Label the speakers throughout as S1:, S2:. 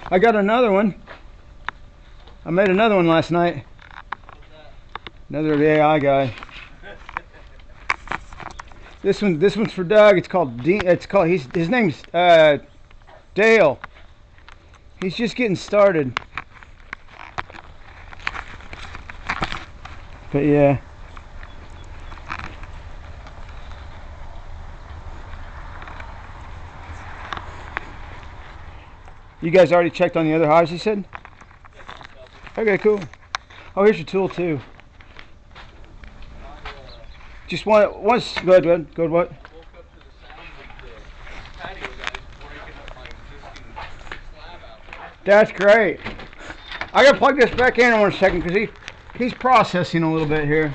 S1: I got another one. I made another one last night. Another AI guy. This one's for Doug. It's called his name's Dale. He's just getting started. But yeah. You guys already checked on the other hives, you said? Okay, cool. Oh, here's your tool too. Just once. Go ahead. Go ahead. What?
S2: Woke up to the sound of the patio guys breaking up my existing slab out there.
S1: That's great. I gotta plug this back in a second because he's processing a little bit here.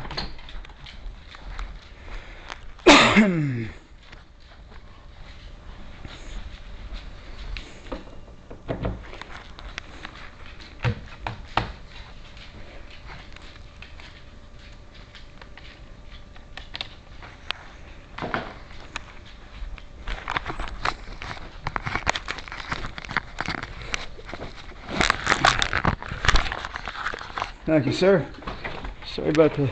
S1: Thank you, sir. Sorry about the...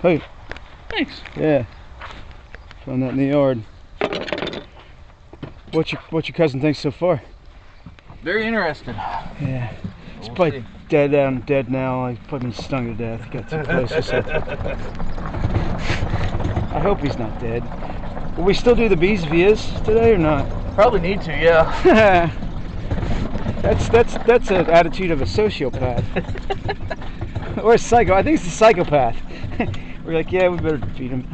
S1: Hey.
S2: Thanks.
S1: Yeah. Found that in the yard. What your cousin thinks so far?
S2: Very interested.
S1: Yeah. He's
S2: We'll
S1: probably
S2: see.
S1: dead now. He's probably been stung to death. He got too close or something. I hope he's not dead. Will we still do the bees if he is today or not?
S2: Probably need to, yeah.
S1: That's an attitude of a sociopath. Or a psycho. I think it's a psychopath. We're like, yeah, we better feed him.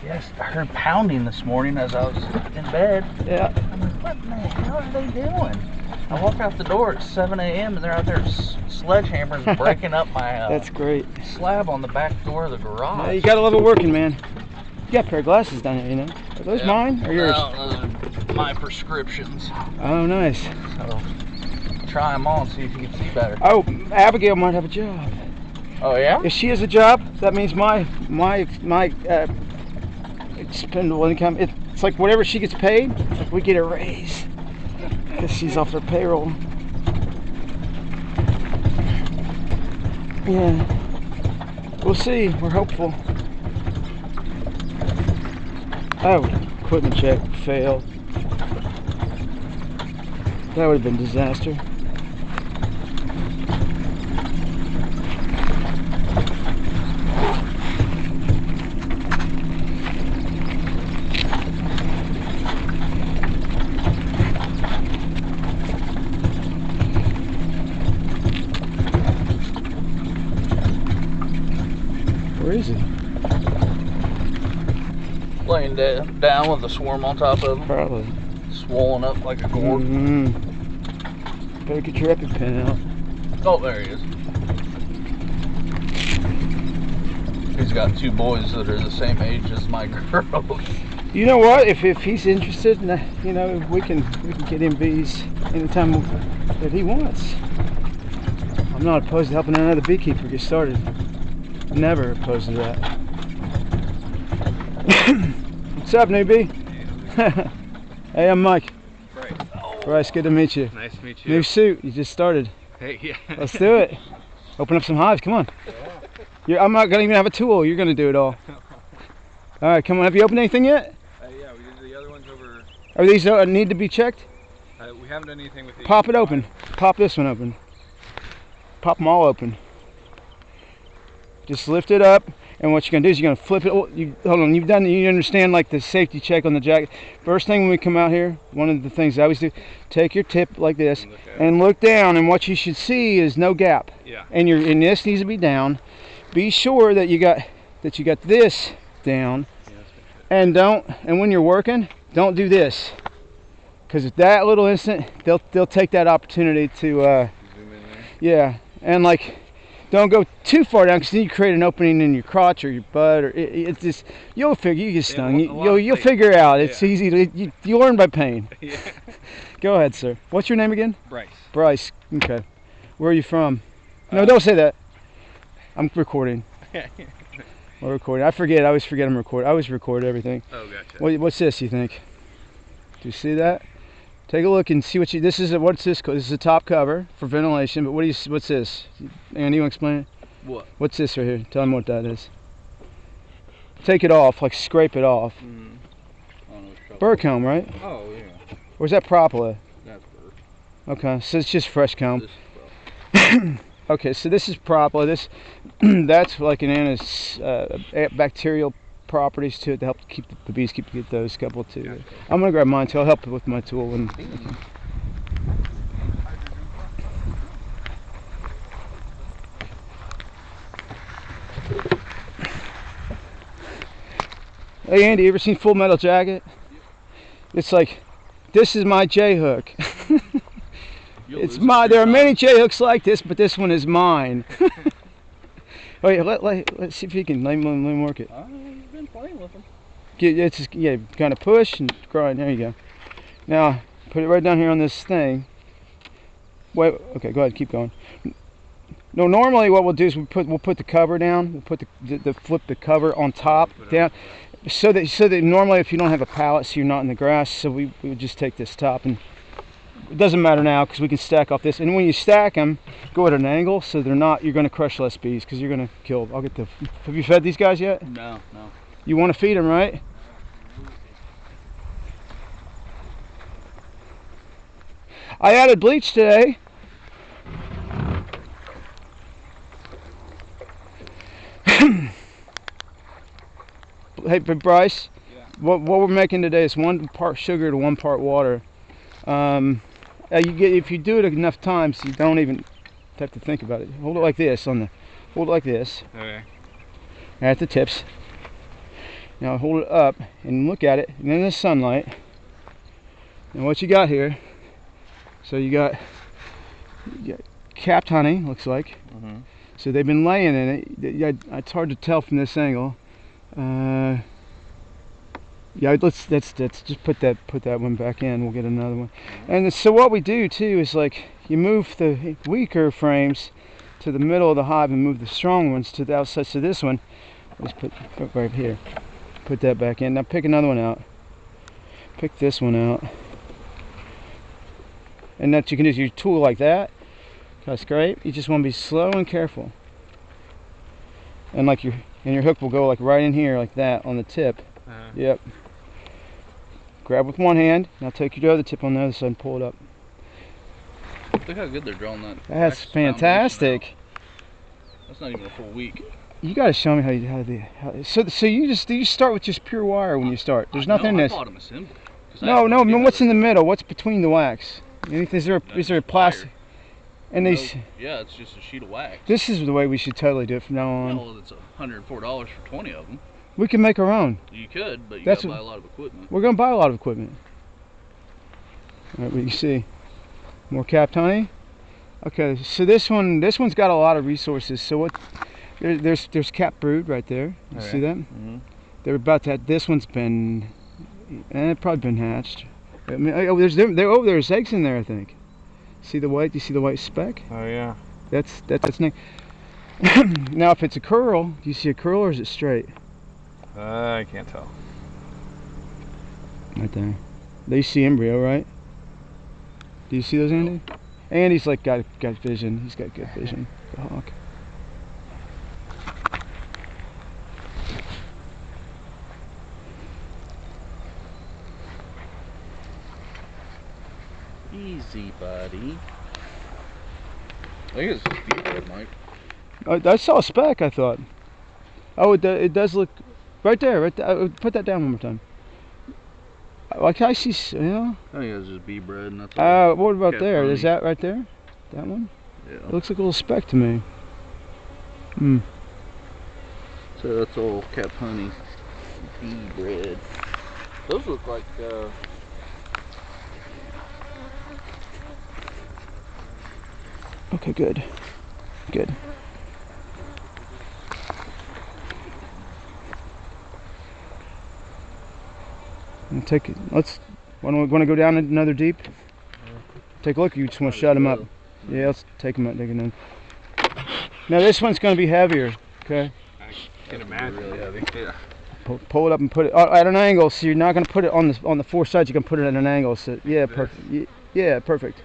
S2: Yes, I heard pounding this morning as I was in bed.
S1: Yeah.
S2: I'm like, what in the hell are they doing? I walk out the door at 7 a.m. and they're out there sledgehammers breaking up my
S1: That's great.
S2: slab on the back door of the garage.
S1: Yeah, you gotta love it working, man. You got a pair of glasses down here, you know. Are those mine or yours?
S2: My prescriptions.
S1: Oh, nice.
S2: So try them on, see if you can see better.
S1: Oh, Abigail might have a job.
S2: Oh yeah?
S1: If she has a job, that means my expendable income. It's like whatever she gets paid, it's like we get a raise because she's off their payroll. Yeah, we'll see. We're hopeful. Oh, equipment check failed. That would have been a disaster. Where is he?
S2: Laying down with a swarm on top of him.
S1: Probably.
S2: Swollen up like a gourd.
S1: Better get your EpiPen out.
S2: Oh, there he is. He's got two boys that are the same age as my girls.
S1: You know what? If he's interested, you know, we can get him bees anytime that he wants. I'm not opposed to helping another beekeeper get started. Never opposed to that. What's up, newbie? Hey, I'm Mike. Bryce, good to meet you.
S3: Nice to meet you.
S1: New suit, you just started.
S3: Hey, yeah.
S1: Let's do it. Open up some hives, come on. I'm not gonna even have a tool, you're gonna do it all. All right, come on, have you opened anything yet?
S3: Yeah, we did the other ones over.
S1: Are these need to be checked?
S3: We haven't done anything with these.
S1: Pop it open. Pop this one open. Pop them all open. Just lift it up, and what you're gonna do is you're gonna flip it. Oh, hold on, you understand like the safety check on the jacket. First thing when we come out here, one of the things I always do, take your tip like this and look down, and what you should see is no gap.
S3: Yeah.
S1: And this needs to be down. Be sure that you got this down, and when you're working, don't do this, because at that little instant they'll take that opportunity to
S3: zoom in there.
S1: yeah, and like Don't go too far down, because then you create an opening in your crotch or your butt, or it's just, you'll figure, you get stung. You'll figure it out. It's easy to, you learn by pain.
S3: Yeah.
S1: Go ahead, sir. What's your name again?
S3: Bryce.
S1: Bryce. Okay. Where are you from? No, don't say that. I'm recording. We're recording. I forget. I always forget I'm recording. I always record everything.
S3: Oh, gotcha.
S1: What's this, you think? Do you see that? Take a look and see what you. This is what's this called? This is a top cover for ventilation. But what's this? Andy, you want to explain it?
S3: What?
S1: What's this right here? Tell them what that is. Take it off, like scrape it off. Bird comb, right?
S3: Oh, yeah.
S1: Or is that propolis?
S3: That's bird.
S1: Okay, so it's just fresh comb.
S3: This is
S1: Okay, so this is propolis. This, that's like an bacterial properties to it to help keep the bees get those couple too.
S3: Gotcha.
S1: I'm gonna grab mine too. I'll help with my tool. And hey Andy, you ever seen Full Metal Jacket? It's like, this is my J hook. It's my. There are many J hooks like this, but this one is mine. Wait, let's see if you can let me work it.
S2: You've been playing with them.
S1: It's just, yeah, kind of push and grind. There you go. Now put it right down here on this thing. Wait. Okay, go ahead. Keep going. No, normally what we'll do is we'll put the cover down. We'll put the flip the cover on top down, so that normally if you don't have a pallet, so you're not in the grass. So we would just take this top, and it doesn't matter now because we can stack off this. And when you stack them, go at an angle so they're not. You're going to crush less bees because you're going to kill. I'll get the. Have you fed these guys yet?
S2: No.
S1: You want to feed them, right? I added bleach today. Hey, Bryce.
S3: Yeah.
S1: What we're making today is 1 part sugar to 1 part water. If you do it enough times, you don't even have to think about it. Hold it like this hold it like this.
S3: Okay.
S1: At the tips. Now hold it up and look at it, and in the sunlight. And what you got here? So you got capped honey, looks like.
S2: Mm-hmm.
S1: So they've been laying in it. It's hard to tell from this angle. Yeah, let's just put that one back in. We'll get another one. And so what we do too is like you move the weaker frames to the middle of the hive and move the strong ones to the outside. So this one, let's put right here. Put that back in. Now pick another one out. Pick this one out. And that you can use your tool like that. That's great. You just want to be slow and careful. And like your hook will go like right in here like that on the tip. Yep. Grab with one hand. Now take your other tip on the other side and pull it up.
S2: Look how good they're drawing that.
S1: That's fantastic.
S2: That's not even a full week.
S1: You got to show me so you start with just pure wire when you start. There's nothing in this.
S2: I bought them assembled.
S1: No. What's in the middle? What's between the wax? Is there a plastic? And these.
S2: Yeah, it's just a sheet of wax.
S1: This is the way we should totally do it from now on.
S2: Well, it's $104 for 20 of them.
S1: We can make our own.
S2: You could, but you
S1: That's
S2: gotta buy a lot of equipment.
S1: We're gonna buy a lot of equipment. All right, we can see more capped honey. Okay, so this one's got a lot of resources. So what? There's capped brood right there. You see that?
S2: Mm-hmm.
S1: They're about to. This one's been, probably been hatched. I mean, there's eggs in there, I think. See the white? Do you see the white speck?
S3: Oh yeah.
S1: That's neat. Now, if it's a curl, do you see a curl or is it straight?
S3: I can't tell.
S1: Right there. There you see embryo, right? Do you see those, Andy? Andy's like got vision. He's got good vision. The hawk.
S2: Easy, buddy. I think it's just Beekeeper, Mike.
S1: I saw a speck, I thought. Oh, it does look right there. Right there. Put that down one more time. Like I see, yeah.
S2: I think it was just bee bread, and that's all.
S1: What about there?
S2: Honey.
S1: Is that right there? That one?
S2: Yeah.
S1: It looks like a little speck to me.
S2: So that's all capped honey. Bee bread. Those look like
S1: Okay, good. And take it. Let's. Want to go down another deep? Take a look. You just want to shut them up. Yeah, let's take them up. Dig it in. Now this one's going to be heavier. Okay.
S3: I can imagine. Really heavy. Yeah.
S1: Pull it up and put it at an angle. So you're not going to put it on the four sides. You can put it at an angle. So yeah, perfect. Yeah, perfect.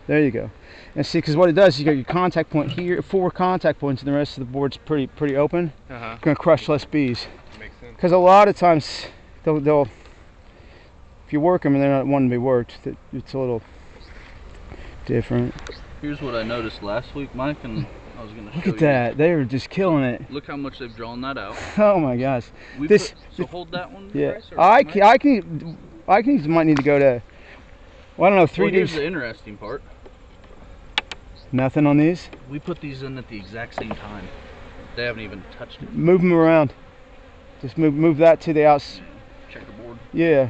S1: There you go. And see, because what it does, you got your contact point here, 4 contact points, and the rest of the board's pretty open. It's going to crush less bees.
S3: Makes sense.
S1: Because a lot of times they'll if you work them and they're not wanting to be worked, it's a little different.
S2: Here's what I noticed last week, Mike, and I was going to show you.
S1: Look at that. They were just killing it.
S2: Look how much they've drawn that out.
S1: Oh my gosh.
S2: So hold that one.
S1: Yeah.
S2: Bryce,
S1: I might need to go to, well, I don't know, 3
S2: well, here's
S1: days.
S2: the interesting part.
S1: Nothing on these?
S2: We put these in at the exact same time. They haven't even touched it.
S1: Move them around. Just move that to the outs.
S2: Checkerboard.
S1: Yeah.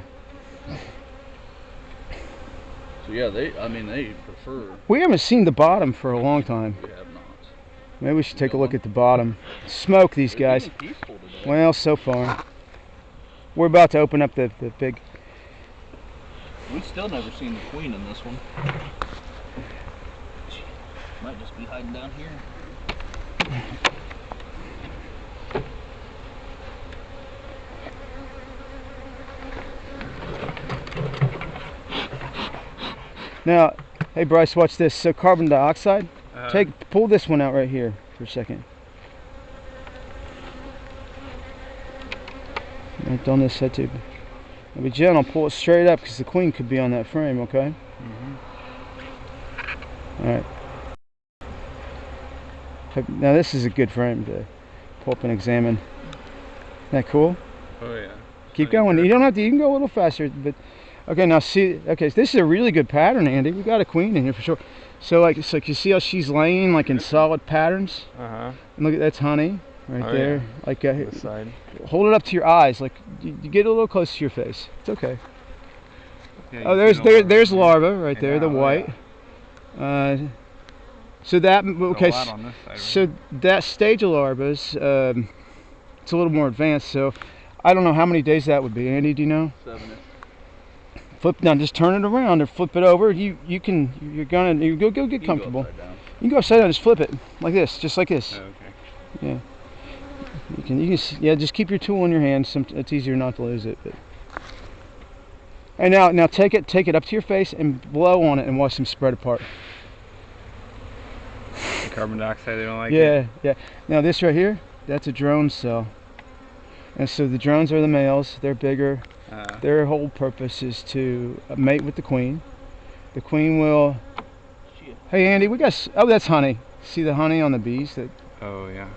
S2: So yeah, they prefer.
S1: We haven't seen the bottom for a long time.
S2: We have not.
S1: Maybe we should take a look at the bottom. Smoke these guys.
S2: They're being peaceful today.
S1: Well, so far. We're about to open up the big.
S2: We've still never seen the queen in this one. She might just be hiding down here.
S1: Now, hey Bryce, watch this. So carbon dioxide. Pull this one out right here for a second. Right on this side too. Now be gentle. Pull it straight up because the queen could be on that frame. Okay. All right. Now this is a good frame to pull up and examine. Isn't that cool?
S3: Oh yeah.
S1: Keep going. You don't have to. You can go a little faster, but okay. Now see. Okay, so this is a really good pattern, Andy. We got a queen in here for sure. So like, you see how she's laying like in solid patterns. And look at that's honey right there.
S3: Yeah.
S1: Like
S3: This side.
S1: hold it up to your eyes. Like you get a little close to your face. It's okay.
S3: Yeah,
S1: Oh, there's larva right there. The white. So that okay. So that stage of larvas, it's a little more advanced. So I don't know how many days that would be. Andy, do you know?
S2: 7-ish.
S1: Flip now, just turn it around or flip it over. You go get comfortable. You can go upside down, just flip it like this, just like this.
S3: Oh, okay.
S1: Yeah. You can just keep your tool in your hand. It's easier not to lose it. But. And now take it up to your face and blow on it and watch them spread apart.
S3: The carbon dioxide, they don't like
S1: Yeah,
S3: it?
S1: yeah. Now this right here, that's a drone cell. And so the drones are the males. They're bigger. Their whole purpose is to mate with the queen. The queen will. Hey Andy, we got. Oh, that's honey. See the honey on the bees?
S3: Oh yeah.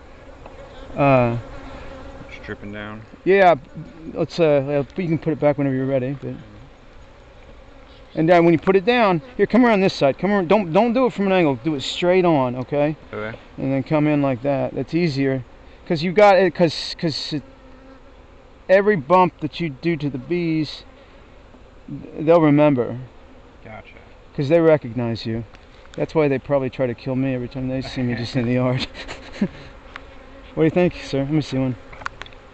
S3: It's dripping down.
S1: Yeah. Let's. You can put it back whenever you're ready. But. And then when you put it down, here, come around this side. Come around. Don't do it from an angle. Do it straight on, okay?
S3: Okay.
S1: And then come in like that. That's easier, because you got it. Because every bump that you do to the bees, they'll remember.
S3: Gotcha.
S1: Because they recognize you. That's why they probably try to kill me every time they see me just in the yard. What do you think, sir? Let me see one.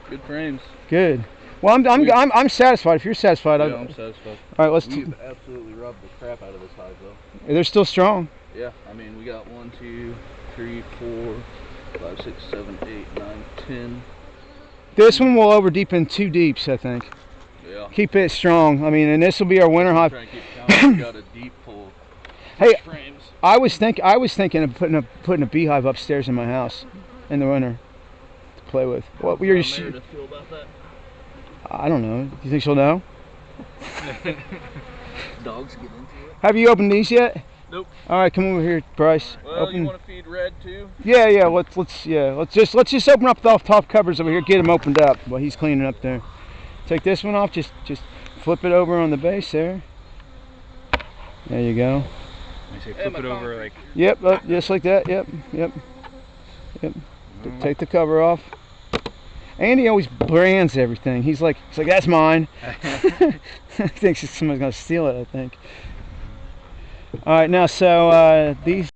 S2: Good frames.
S1: Good. Well, I'm satisfied. If you're satisfied,
S2: Yeah, I'm satisfied.
S1: All right, let's.
S2: We've absolutely rubbed the crap out of this hive, though.
S1: They're still strong.
S2: Yeah, I mean, we got 1, 2, 3, 4, 5, 6, 7, 8, 9, 10.
S1: This one will over deepen 2 deeps, I think.
S2: Yeah.
S1: Keep it strong. I mean, and this will be our winter hive.
S2: Try and keep count. We got a deep full.
S1: Hey,
S2: frames.
S1: I was thinking of putting a beehive upstairs in my house in the winter to play with. What you're?
S2: Meredith feel about that?
S1: I don't know. Do you think she'll know?
S2: Dogs get into it.
S1: Have you opened these yet?
S2: Nope.
S1: All right, come over here, Bryce.
S2: Well, you want to feed Red too?
S1: Yeah. Let's just open up the top covers over here. Get them opened up while he's cleaning up there. Take this one off. Just flip it over on the base there. There you go.
S3: I say flip it over like.
S1: Yep. Just like that. Yep. Take the cover off. Andy always brands everything. He's like that's mine. He thinks someone's gonna steal it, I think. All right, now so these